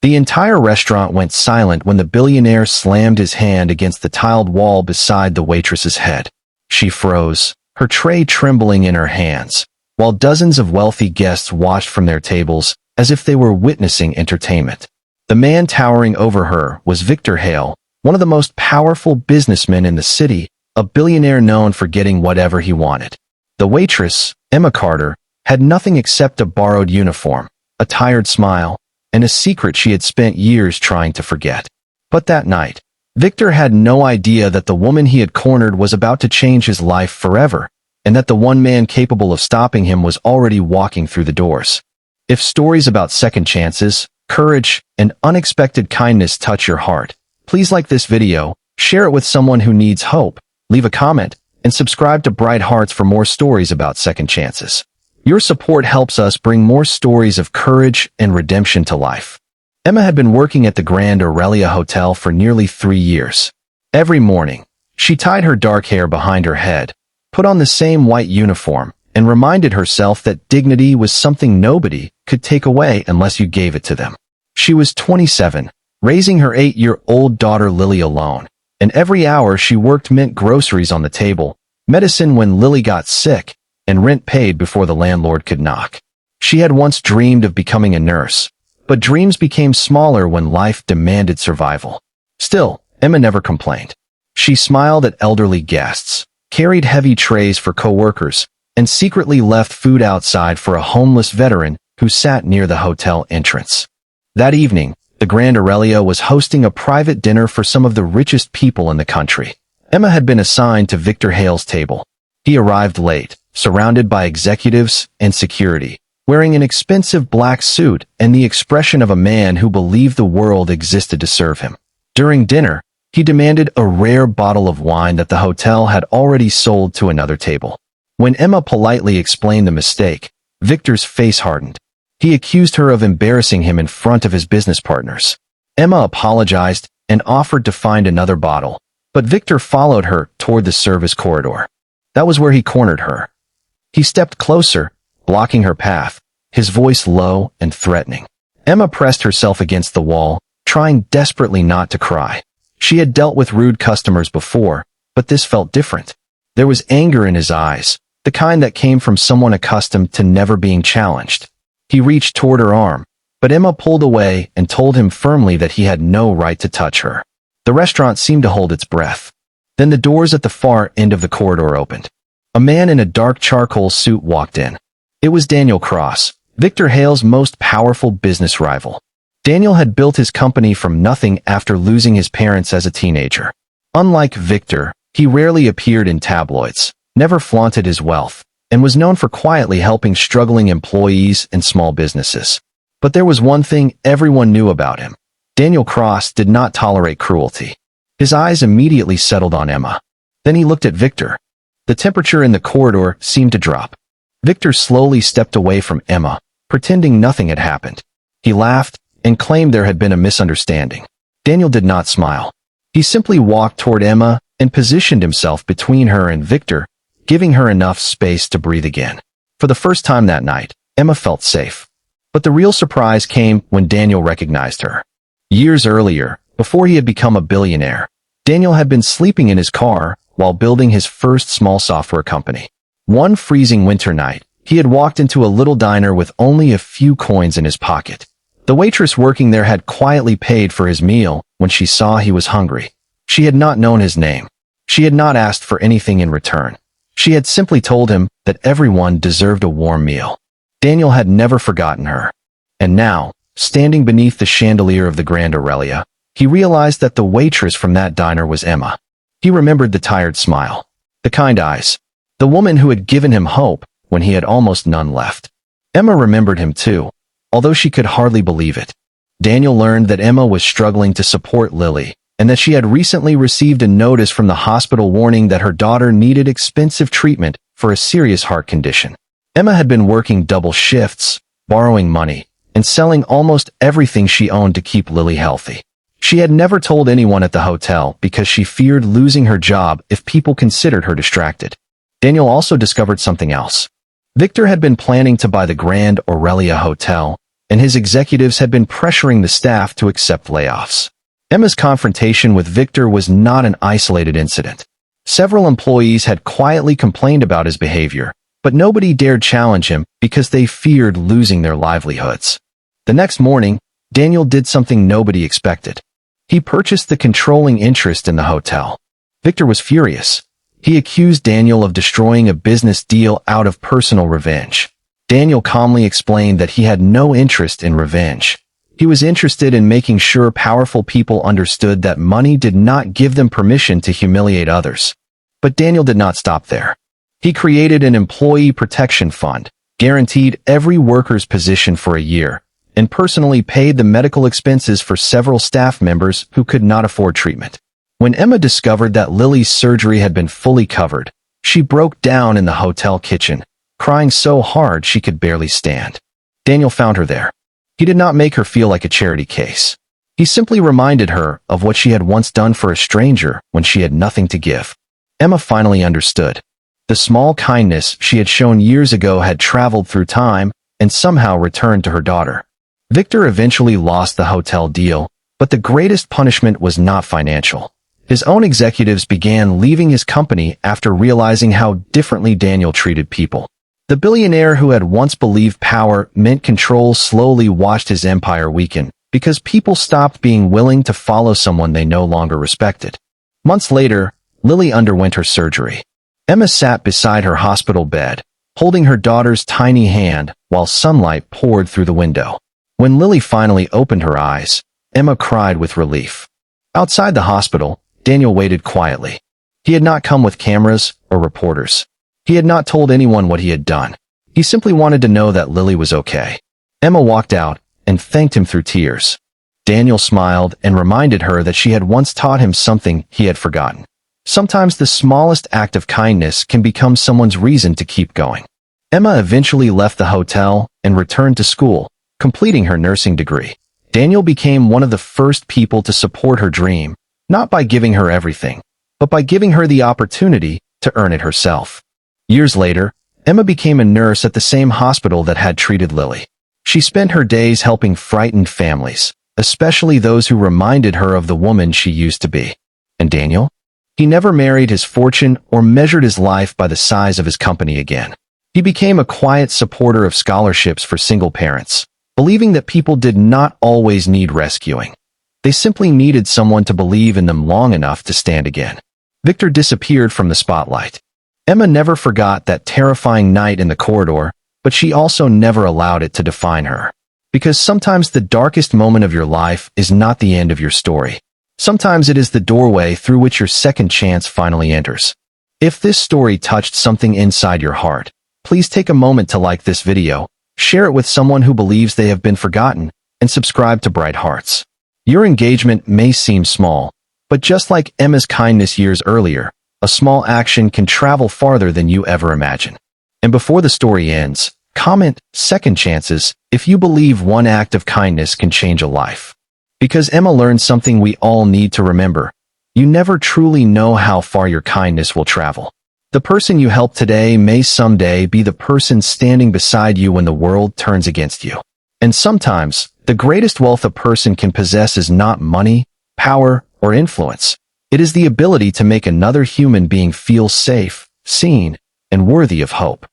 The entire restaurant went silent when the billionaire slammed his hand against the tiled wall beside the waitress's head. She froze, her tray trembling in her hands, while dozens of wealthy guests watched from their tables as if they were witnessing entertainment. The man towering over her was Victor Hale, one of the most powerful businessmen in the city, a billionaire known for getting whatever he wanted. The waitress, Emma Carter, had nothing except a borrowed uniform, a tired smile, and a secret she had spent years trying to forget. But that night, Victor had no idea that the woman he had cornered was about to change his life forever, and that the one man capable of stopping him was already walking through the doors. If stories about second chances, courage, and unexpected kindness touch your heart, please like this video, share it with someone who needs hope, leave a comment, and subscribe to Bright Hearts for more stories about second chances. Your support helps us bring more stories of courage and redemption to life. Emma had been working at the Grand Aurelia Hotel for nearly 3 years. Every morning, she tied her dark hair behind her head, put on the same white uniform, and reminded herself that dignity was something nobody could take away unless you gave it to them. She was 27, raising her 8-year-old daughter Lily alone, and every hour she worked meant groceries on the table, medicine when Lily got sick, and rent paid before the landlord could knock. She had once dreamed of becoming a nurse, but dreams became smaller when life demanded survival. Still, Emma never complained. She smiled at elderly guests, carried heavy trays for coworkers, and secretly left food outside for a homeless veteran who sat near the hotel entrance. That evening, the Grand Aurelia was hosting a private dinner for some of the richest people in the country. Emma had been assigned to Victor Hale's table. He arrived late, surrounded by executives and security, wearing an expensive black suit and the expression of a man who believed the world existed to serve him. During dinner, he demanded a rare bottle of wine that the hotel had already sold to another table. When Emma politely explained the mistake, Victor's face hardened. He accused her of embarrassing him in front of his business partners. Emma apologized and offered to find another bottle, but Victor followed her toward the service corridor. That was where he cornered her. He stepped closer, blocking her path, his voice low and threatening. Emma pressed herself against the wall, trying desperately not to cry. She had dealt with rude customers before, but this felt different. There was anger in his eyes, the kind that came from someone accustomed to never being challenged. He reached toward her arm, but Emma pulled away and told him firmly that he had no right to touch her. The restaurant seemed to hold its breath. Then the doors at the far end of the corridor opened. A man in a dark charcoal suit walked in. It was Daniel Cross, Victor Hale's most powerful business rival. Daniel had built his company from nothing after losing his parents as a teenager. Unlike Victor, he rarely appeared in tabloids, never flaunted his wealth, and was known for quietly helping struggling employees and small businesses. But there was one thing everyone knew about him. Daniel Cross did not tolerate cruelty. His eyes immediately settled on Emma. Then he looked at Victor. The temperature in the corridor seemed to drop. Victor slowly stepped away from Emma, pretending nothing had happened. He laughed and claimed there had been a misunderstanding. Daniel did not smile. He simply walked toward Emma and positioned himself between her and Victor, giving her enough space to breathe again. For the first time that night, Emma felt safe. But the real surprise came when Daniel recognized her. Years earlier, before he had become a billionaire, Daniel had been sleeping in his car while building his first small software company. One freezing winter night, he had walked into a little diner with only a few coins in his pocket. The waitress working there had quietly paid for his meal when she saw he was hungry. She had not known his name. She had not asked for anything in return. She had simply told him that everyone deserved a warm meal. Daniel had never forgotten her. And now, standing beneath the chandelier of the Grand Aurelia, he realized that the waitress from that diner was Emma. He remembered the tired smile, the kind eyes, the woman who had given him hope when he had almost none left. Emma remembered him too, although she could hardly believe it. Daniel learned that Emma was struggling to support Lily, and that she had recently received a notice from the hospital warning that her daughter needed expensive treatment for a serious heart condition. Emma had been working double shifts, borrowing money, and selling almost everything she owned to keep Lily healthy. She had never told anyone at the hotel because she feared losing her job if people considered her distracted. Daniel also discovered something else. Victor had been planning to buy the Grand Aurelia Hotel, and his executives had been pressuring the staff to accept layoffs. Emma's confrontation with Victor was not an isolated incident. Several employees had quietly complained about his behavior, but nobody dared challenge him because they feared losing their livelihoods. The next morning, Daniel did something nobody expected. He purchased the controlling interest in the hotel. Victor was furious. He accused Daniel of destroying a business deal out of personal revenge. Daniel calmly explained that he had no interest in revenge. He was interested in making sure powerful people understood that money did not give them permission to humiliate others. But Daniel did not stop there. He created an employee protection fund, guaranteed every worker's position for a year, and personally paid the medical expenses for several staff members who could not afford treatment. When Emma discovered that Lily's surgery had been fully covered, she broke down in the hotel kitchen, crying so hard she could barely stand. Daniel found her there. He did not make her feel like a charity case. He simply reminded her of what she had once done for a stranger when she had nothing to give. Emma finally understood. The small kindness she had shown years ago had traveled through time and somehow returned to her daughter. Victor eventually lost the hotel deal, but the greatest punishment was not financial. His own executives began leaving his company after realizing how differently Daniel treated people. The billionaire who had once believed power meant control slowly watched his empire weaken because people stopped being willing to follow someone they no longer respected. Months later, Lily underwent her surgery. Emma sat beside her hospital bed, holding her daughter's tiny hand while sunlight poured through the window. When Lily finally opened her eyes, Emma cried with relief. Outside the hospital, Daniel waited quietly. He had not come with cameras or reporters. He had not told anyone what he had done. He simply wanted to know that Lily was okay. Emma walked out and thanked him through tears. Daniel smiled and reminded her that she had once taught him something he had forgotten. Sometimes the smallest act of kindness can become someone's reason to keep going. Emma eventually left the hotel and returned to school, completing her nursing degree. Daniel became one of the first people to support her dream, not by giving her everything, but by giving her the opportunity to earn it herself. Years later, Emma became a nurse at the same hospital that had treated Lily. She spent her days helping frightened families, especially those who reminded her of the woman she used to be. And Daniel? He never married his fortune or measured his life by the size of his company again. He became a quiet supporter of scholarships for single parents, believing that people did not always need rescuing. They simply needed someone to believe in them long enough to stand again. Victor disappeared from the spotlight. Emma never forgot that terrifying night in the corridor, but she also never allowed it to define her. Because sometimes the darkest moment of your life is not the end of your story. Sometimes it is the doorway through which your second chance finally enters. If this story touched something inside your heart, please take a moment to like this video, share it with someone who believes they have been forgotten, and subscribe to Bright Hearts. Your engagement may seem small, but just like Emma's kindness years earlier, a small action can travel farther than you ever imagined. And before the story ends, comment "second chances" if you believe one act of kindness can change a life. Because Emma learned something we all need to remember. You never truly know how far your kindness will travel. The person you help today may someday be the person standing beside you when the world turns against you. And sometimes, the greatest wealth a person can possess is not money, power, or influence. It is the ability to make another human being feel safe, seen, and worthy of hope.